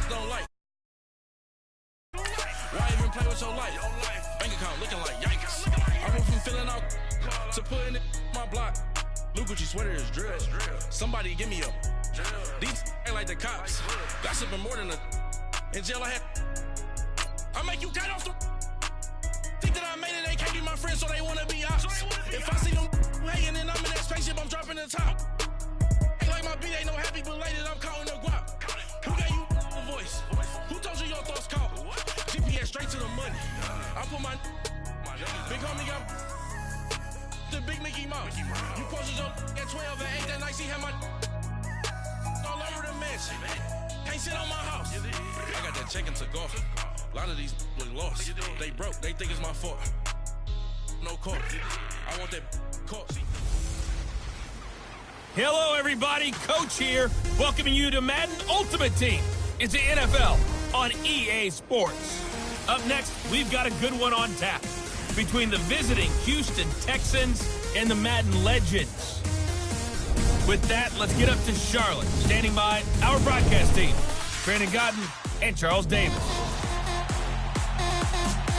don't like. Why even play with your life? Bank account looking like yikes. I went from filling out to putting it in my block. Blue Gucci sweater is drill. Somebody give me a. These ain't like the cops. Gossiping more than a. In jail I had. I make you cut off the. Think that I made it, they can't be my friends, so they wanna be ops. If I see them hanging and I'm in that spaceship, I'm dropping the top. Ain't like my beat ain't no happy belated, I'm counting the guap. Who gave you the voice? Who told you your thoughts count? GPS straight to the money. I put my big homie got the big Mickey Mouse. You posted your at 12 and 8 that night, she had my all over the mansion. Can't sit on my house. I got that check and took off. A lot of these look lost. They broke, they think it's my fault. No court. I want that court. Hello, everybody. Coach here, welcoming you to Madden Ultimate Team. It's the NFL on EA Sports. Up next, we've got a good one on tap between the visiting Houston Texans and the Madden Legends. With that, let's get up to Charlotte. Standing by, our broadcast team, Brandon Godden and Charles Davis.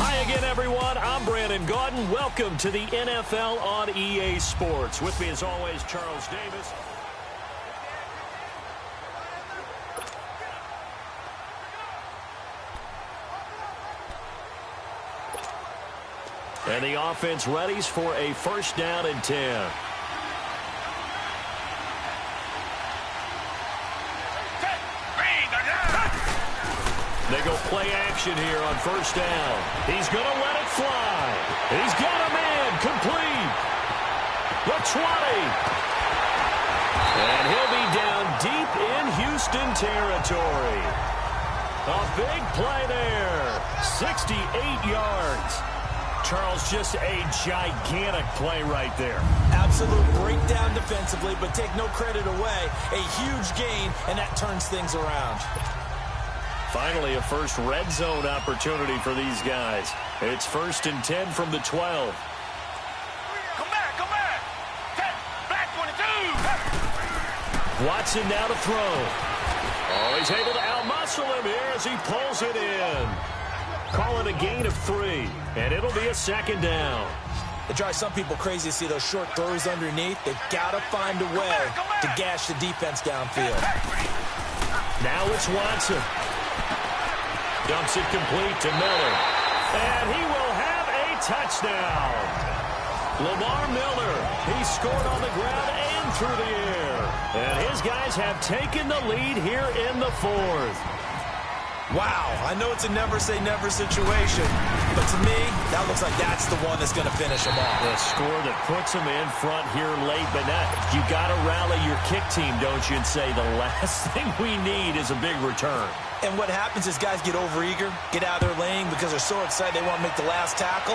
Hi again, everyone. I'm Brandon Gaudin. Welcome to the NFL on EA Sports. With me, as always, Charles Davis. And the offense readies for a first down and 10. They go play action here on first down. He's going to let it fly. He's got a man complete. The 20. And he'll be down deep in Houston territory. A big play there. 68 yards. Charles, just a gigantic play right there. Absolute breakdown defensively, but take no credit away. A huge gain, and that turns things around. Finally, a first red zone opportunity for these guys. It's 1st and 10 from the 12. Come back. 10, back 22. Watson now to throw. Oh, he's able to outmuscle him here as he pulls it in. Call it a gain of 3, and it'll be a second down. It drives some people crazy to see those short throws underneath. They've got to find a way to gash the defense downfield. Now it's Watson. Dumps it complete to Miller. And he will have a touchdown. Lamar Miller, he scored on the ground and through the air. And his guys have taken the lead here in the 4th. Wow, I know it's a never-say-never situation, but to me, that looks like that's the one that's going to finish them off. The score that puts them in front here late, but you got to rally your kick team, don't you, and say the last thing we need is a big return. And what happens is guys get overeager, get out of their lane because they're so excited they want to make the last tackle.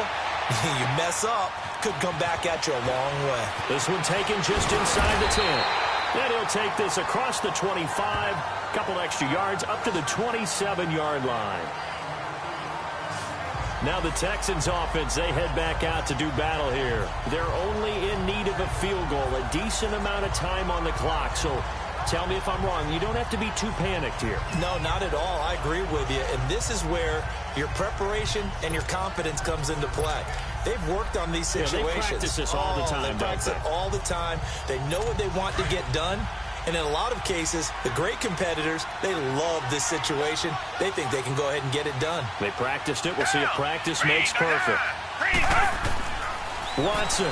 You mess up, could come back at you a long way. This one taken just inside the 10. And he'll take this across the 25, couple extra yards up to the 27-yard line. Now the Texans offense, they head back out to do battle here. They're only in need of a field goal, a decent amount of time on the clock. So tell me if I'm wrong. You don't have to be too panicked here. No, not at all. I agree with you. And this is where your preparation and your confidence comes into play. They've worked on these situations. They practice this all the time. They practice it all the time. They know what they want to get done. And in a lot of cases, the great competitors, they love this situation. They think they can go ahead and get it done. They practiced it. We'll see if practice makes perfect. Watson.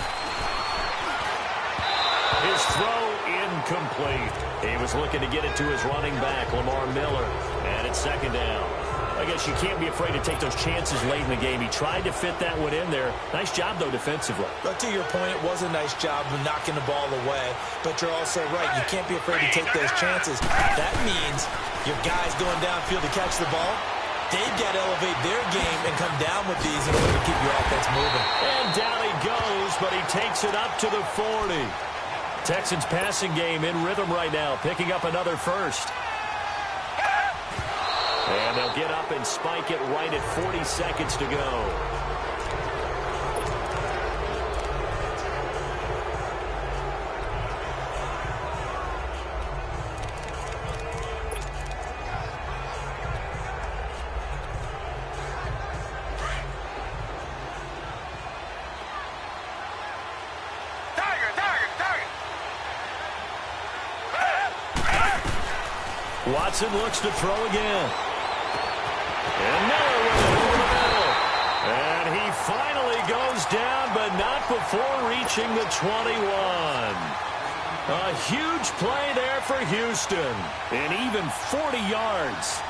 His throw incomplete. He was looking to get it to his running back, Lamar Miller. And it's second down. I guess you can't be afraid to take those chances late in the game. He tried to fit that one in there. Nice job, though, defensively. But to your point, it was a nice job of knocking the ball away. But you're also right. You can't be afraid to take those chances. That means your guys going downfield to catch the ball, they've got to elevate their game and come down with these in order to keep your offense moving. And down he goes, but he takes it up to the 40. Texans passing game in rhythm right now, picking up another first. And they'll get up and spike it right at 40 seconds to go. Watson looks to throw again. And Miller with it over the middle. And he finally goes down, but not before reaching the 21. A huge play there for Houston. And even 40 yards.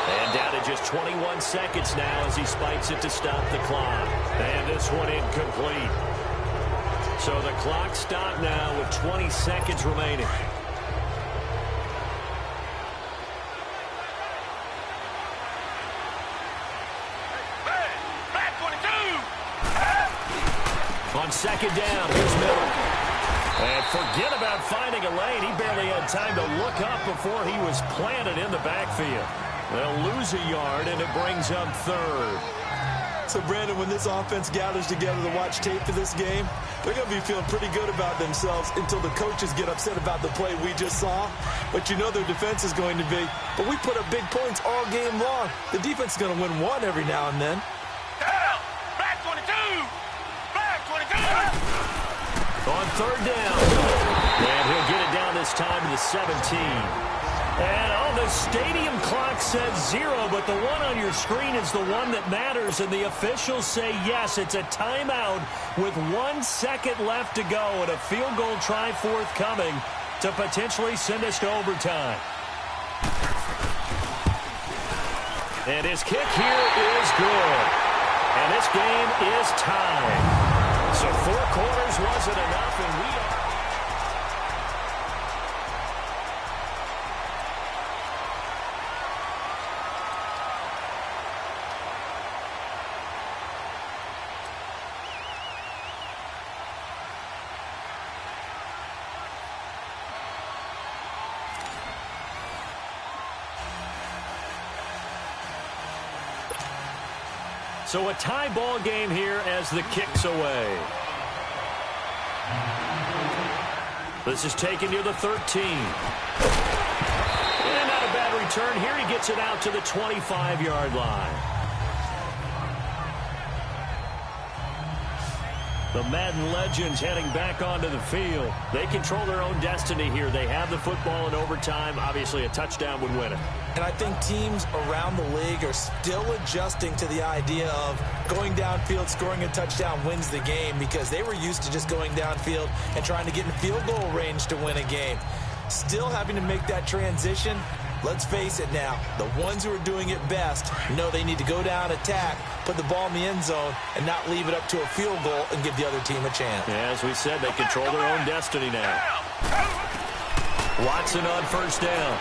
And down to just 21 seconds now as he spikes it to stop the clock. And this one incomplete. So the clock stopped now with 20 seconds remaining. On second down, here's Miller. And forget about finding a lane. He barely had time to look up before he was planted in the backfield. They'll lose a yard, and it brings up third. So, Brandon, when this offense gathers together to watch tape for this game, they're going to be feeling pretty good about themselves until the coaches get upset about the play we just saw. But you know their defense is going to be. But we put up big points all game long. The defense is going to win one every now and then. Back 22! Back 22! On third down. And he'll get it down this time to the 17. And the stadium clock says 0, but the one on your screen is the one that matters, and the officials say yes, it's a timeout with 1 second left to go and a field goal try forthcoming to potentially send us to overtime. And his kick here is good. And this game is tied. So 4 quarters wasn't enough, and we are... So a tie ball game here as the kick's away. This is taken near the 13. And not a bad return here. He gets it out to the 25-yard line. The Madden legends heading back onto the field. They control their own destiny here. They have the football in overtime. Obviously, a touchdown would win it. And I think teams around the league are still adjusting to the idea of going downfield, scoring a touchdown wins the game, because they were used to just going downfield and trying to get in field goal range to win a game. Still having to make that transition. Let's face it now, the ones who are doing it best know they need to go down, attack, put the ball in the end zone, and not leave it up to a field goal and give the other team a chance. Yeah, as we said, they control their own destiny now. Watson on first down.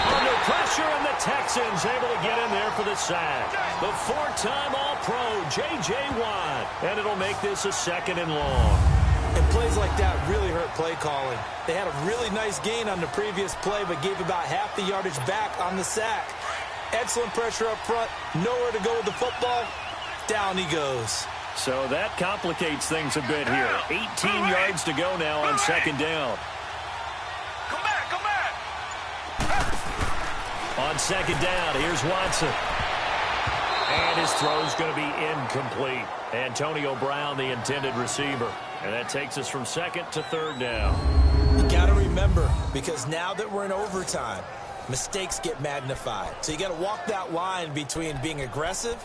Under pressure, and the Texans able to get in there for the sack. The 4-time All-Pro, J.J. Watt. And it'll make this a 2nd and long. And plays like that really hurt play calling. They had a really nice gain on the previous play, but gave about half the yardage back on the sack. Excellent pressure up front. Nowhere to go with the football. Down he goes. So that complicates things a bit here. 18 yards to go now on 2nd down. Come back, come back! On 2nd down, here's Watson. And his throw's going to be incomplete. Antonio Brown, the intended receiver. And that takes us from 2nd to 3rd down. You got to remember, because now that we're in overtime, mistakes get magnified. So you got to walk that line between being aggressive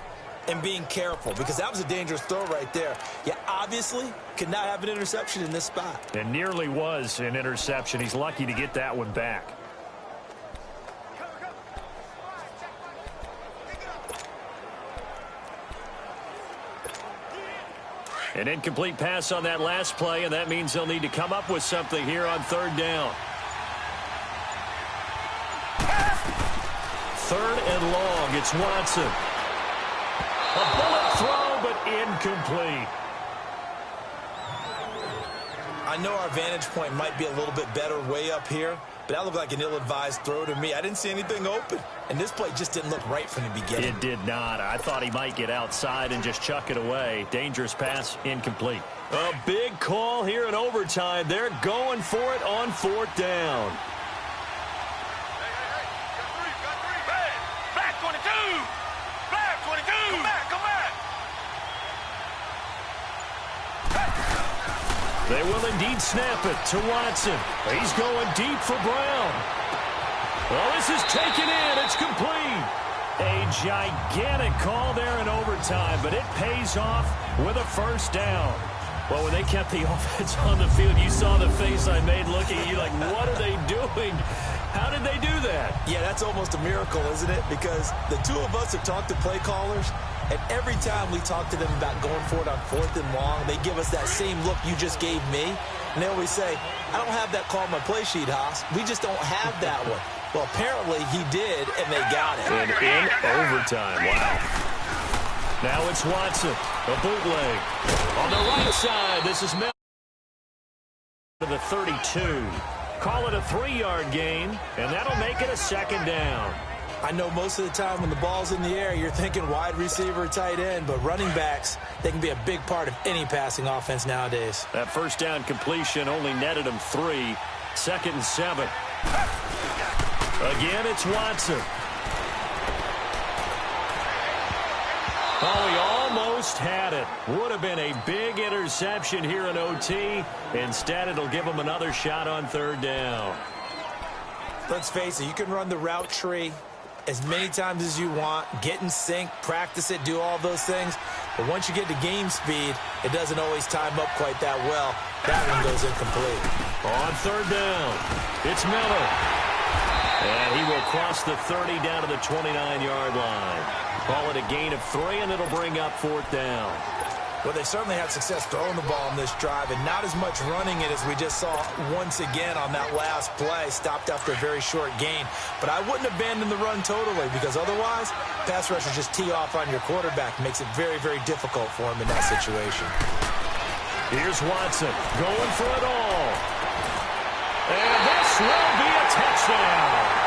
and being careful, because that was a dangerous throw right there. You obviously could not have an interception in this spot. It nearly was an interception. He's lucky to get that one back. An incomplete pass on that last play, and that means they'll need to come up with something here on 3rd down. 3rd and long. It's Watson. A bullet throw, but incomplete. I know our vantage point might be a little bit better way up here, but that looked like an ill-advised throw to me. I didn't see anything open, and this play just didn't look right from the beginning. It did not. I thought he might get outside and just chuck it away. Dangerous pass, incomplete. A big call here in overtime. They're going for it on 4th down. Got three. Back 22! Back 22! Come back, come back! They will indeed snap it to Watson. He's going deep for Brown. Well, this is taken in. It's complete. A gigantic call there in overtime, but it pays off with a first down. Well, when they kept the offense on the field, you saw the face I made looking at you like, what are they doing? How did they do that? Yeah, that's almost a miracle, isn't it? Because the two of us have talked to play callers, and every time we talk to them about going for it on 4th and long, they give us that same look you just gave me. And they always say, I don't have that call on my play sheet, Haas. We just don't have that one. Well, apparently he did, and they got it. And in overtime. Wow. Now it's Watson, a bootleg. On the right side, this is Miller to the 32. Call it a 3-yard gain, and that'll make it a second down. I know most of the time when the ball's in the air, you're thinking wide receiver, tight end, but running backs, they can be a big part of any passing offense nowadays. That first down completion only netted him 3. 2nd and 7. Again, it's Watson. Oh, he almost had it. Would have been a big interception here in OT. Instead, it'll give him another shot on 3rd down. Let's face it, you can run the route tree as many times as you want, get in sync, practice it, do all those things. But once you get to game speed, it doesn't always time up quite that well. That one goes incomplete. On 3rd down, it's Miller. And he will cross the 30 down to the 29-yard line. Call it a gain of 3, and it'll bring up 4th down. Well, they certainly had success throwing the ball in this drive, and not as much running it as we just saw once again on that last play. Stopped after a very short gain. But I wouldn't abandon the run totally, because otherwise, pass rushers just tee off on your quarterback. Makes it very, very difficult for him in that situation. Here's Watson going for it all. And this will be a touchdown.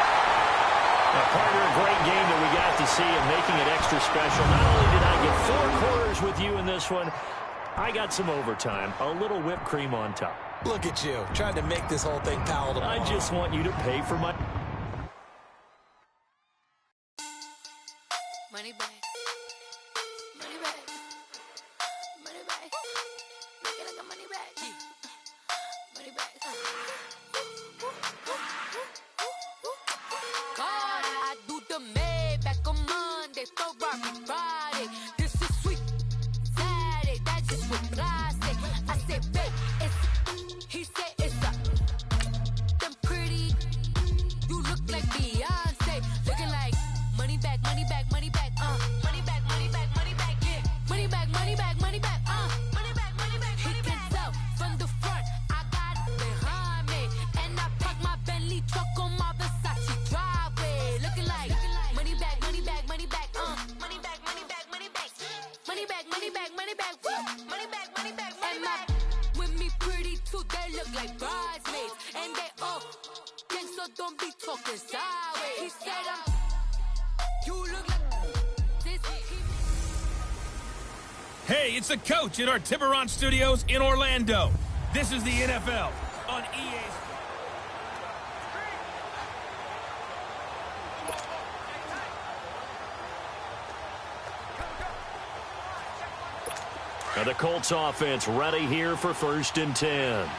A partner, a great game that we got to see and making it extra special. Not only did I get 4 quarters with you in this one, I got some overtime, a little whipped cream on top. Look at you, trying to make this whole thing palatable. I just want you to pay for my... Money back. Money back. Money back. Make it like a money back. Money back. God, I do the Maybach on Monday, Ferrari Friday. This is sweet Saturday, that's just what I say. I said, babe, it's, he said it's a, them pretty, you look like Beyonce, looking like money back, money back, money back, money back, money back, money back, yeah, money back, money back, money back, money back, money back. He can tell from the front, I got it behind me, and I park my Bentley truck on my Versace driveway, looking like money back, money back, money back, money back, money back, money back, money back, money back, money back, woo, money back, money back, money back. With me pretty too, they look like bridesmaids, and they all gang, so don't be talking sideways. He said you look like this. Hey, it's the coach at our Tiburon Studios in Orlando. This is the NFL on EA. Now the Colts offense ready here for 1st and 10.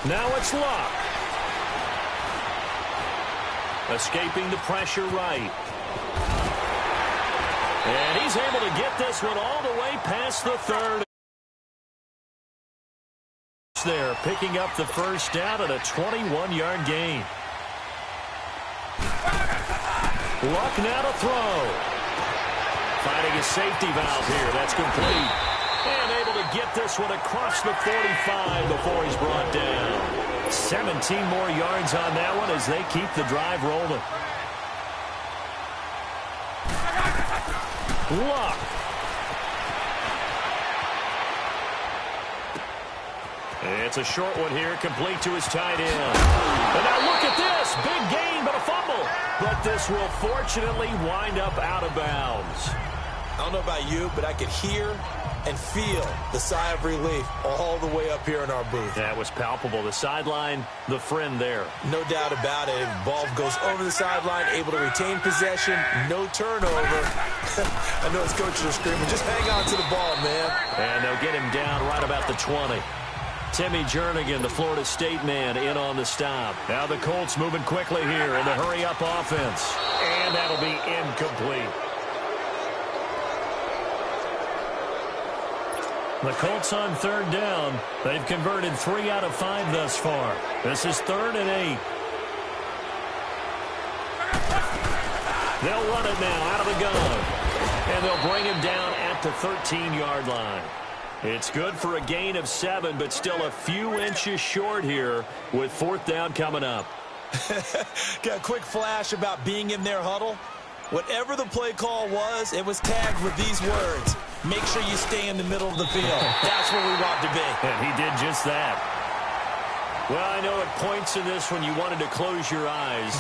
Now it's Luck. Escaping the pressure right. And he's able to get this one all the way past the 30. There, picking up the first down at a 21-yard gain. Luck now to throw. Finding a safety valve here. That's complete. And able to get this one across the 45 before he's brought down. 17 more yards on that one as they keep the drive rolling. Luck. It's a short one here, complete to his tight end. And now look at this. Big gain, but a fumble. But this will fortunately wind up out of bounds. I don't know about you, but I could hear and feel the sigh of relief all the way up here in our booth. That was palpable. The sideline, the friend there. No doubt about it. Ball goes over the sideline, able to retain possession, no turnover. I know his coaches are screaming, just hang on to the ball, man. And they'll get him down right about the 20. Timmy Jernigan, the Florida State man, in on the stop. Now the Colts moving quickly here in the hurry-up offense. And that'll be incomplete. The Colts on third down. They've converted 3 out of 5 thus far. This is 3rd and 8. They'll run it now out of the gun. And they'll bring him down at the 13-yard line. It's good for a gain of 7, but still a few inches short here with 4th down coming up. Got a quick flash about being in their huddle. Whatever the play call was, it was tagged with these words. Make sure you stay in the middle of the field. That's where we want to be. And he did just that. Well, I know at points in this when you wanted to close your eyes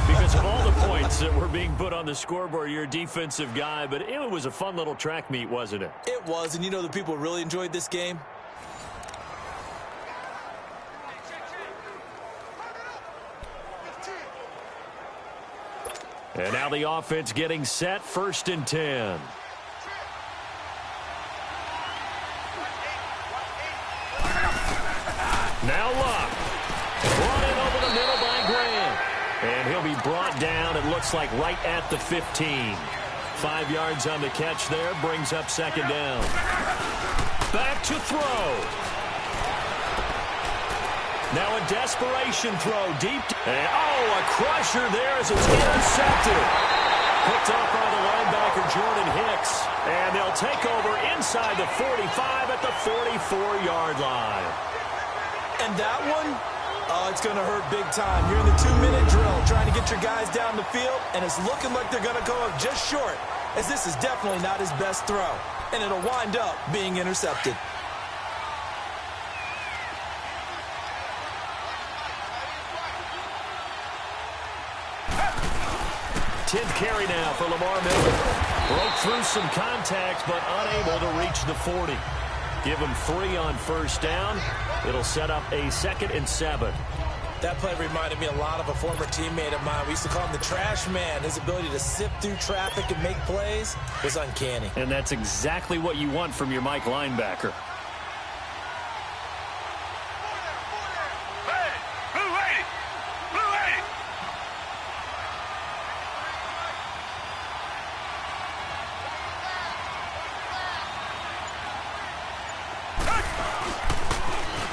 because of all the points that were being put on the scoreboard. You're a defensive guy, but it was a fun little track meet, wasn't it? It was, and you know the people really enjoyed this game? And now the offense getting set, 1st and 10. Now Luck. Brought in over the middle by Graham. And he'll be brought down, it looks like, right at the 15. 5 yards on the catch there, brings up 2nd down. Back to throw. Now a desperation throw deep. And, a crusher there as it's intercepted. Picked off by the linebacker, Jordan Hicks. And they'll take over inside the 45 at the 44-yard line. And that one, it's going to hurt big time. You're in the 2-minute drill trying to get your guys down the field, and it's looking like they're going to go up just short, as this is definitely not his best throw. And it'll wind up being intercepted. 10th carry now for Lamar Miller. Broke through some contact, but unable to reach the 40. Give him 3 on 1st down. It'll set up a 2nd and 7. That play reminded me a lot of a former teammate of mine. We used to call him the trash man. His ability to sift through traffic and make plays was uncanny. And that's exactly what you want from your Mike linebacker.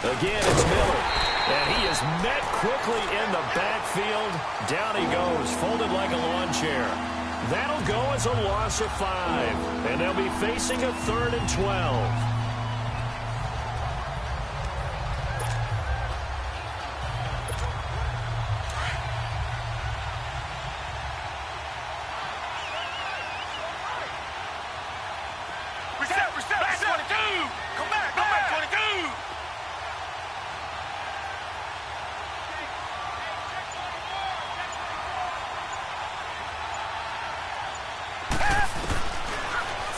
Again, it's Miller. And he is met quickly in the backfield. Down he goes, folded like a lawn chair. That'll go as a loss of 5. And they'll be facing a 3rd and 12.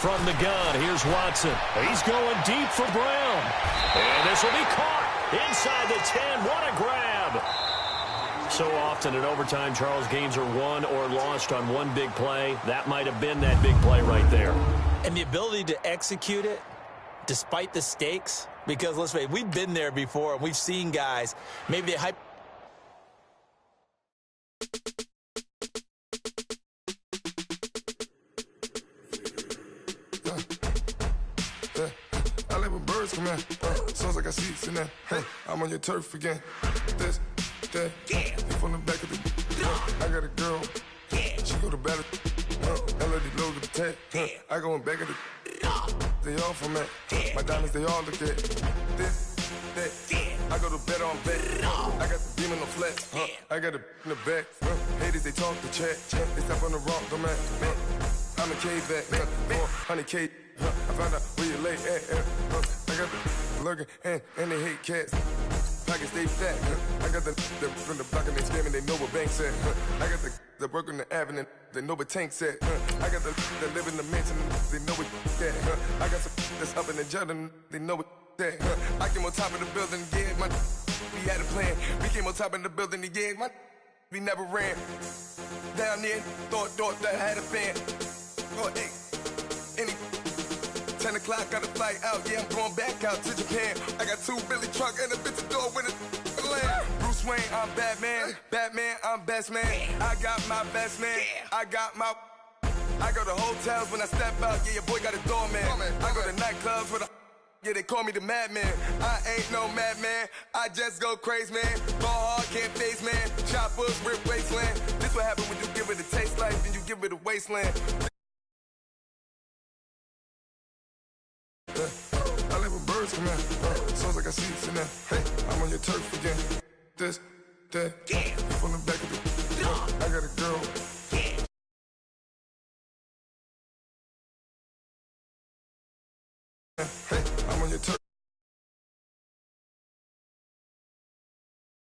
From the gun, here's Watson. He's going deep for Brown. And this will be caught inside the 10. What a grab. So often in overtime, Charles, games are won or lost on one big play. That might have been that big play right there. And the ability to execute it despite the stakes, because let's face it, we've been there before and we've seen guys, maybe they hype. I live with birds come in. Sounds like I seats in there. I'm on your turf again. This, that, you from the back of the. I got a girl. She go to battle. I let the load of the tag. I go in back of the. They all from that. My diamonds, they all look at. This, that. I go to bed on bed. I got the demon on flat. I got it in the back. Haters, they talk to chat. They step on the rock, don't matter. I'm a cave back. 400K. I found out where you lay at. I got the lurking and they hate cats. Pockets stay fat. I got the from the block and they scamming, they know what banks at. I got the work on the avenue, they know what tanks at. I got the live in the mansion, they know what at. I got some that's up in the jungle, they know what that. I came on top of the building, yeah, we had a plan. We came on top of the building, yeah, we never ran. Down there, thought that I had a fan. Oh, hey, 10 o'clock, got a flight out, yeah, I'm going back out to Japan. I got 2 Billy truck and a bitch door with a land. Bruce Wayne, I'm Batman. Batman, I'm best man. I got my best man. I go to hotels when I step out, yeah, your boy got a doorman. I go to nightclubs with yeah, they call me the madman. I ain't no madman, I just go crazy, man. Ball hard, can't face, man. Choppers, rip wasteland. This what happen when you give it a taste life and you give it a wasteland. I live with birds come in. Sounds like I see it in there. Hey, I'm on your turf again. This, that, from the back of the I got a girl. Hey, I'm on your turf.